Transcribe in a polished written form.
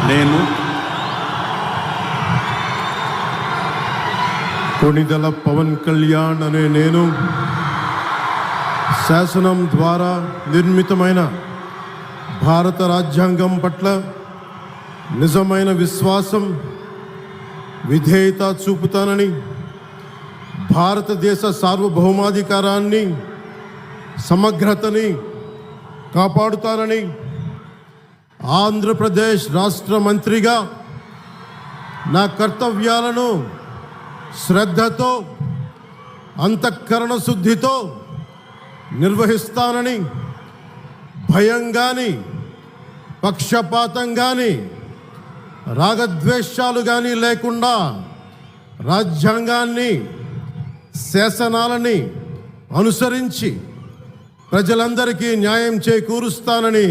నేను కొణిదెల పవన్ కళ్యాణ్ అనే నేను శాసనం ద్వారా నిర్మితమైన భారత రాజ్యాంగం పట్ల నిజమైన విశ్వాసం, విధేయత చూపుతానని, భారతదేశ సార్వభౌమాధికారాన్ని, సమగ్రతని కాపాడుతానని, ఆంధ్రప్రదేశ్ రాష్ట్ర మంత్రిగా నా కర్తవ్యాలను శ్రద్ధతో, అంతఃకరణ శుద్ధితో నిర్వహిస్తానని, భయం కానీ, పక్షపాతం కానీ, రాగద్వేషాలు కానీ లేకుండా రాజ్యాంగాన్ని, శాసనాలని అనుసరించి ప్రజలందరికీ న్యాయం చేకూరుస్తానని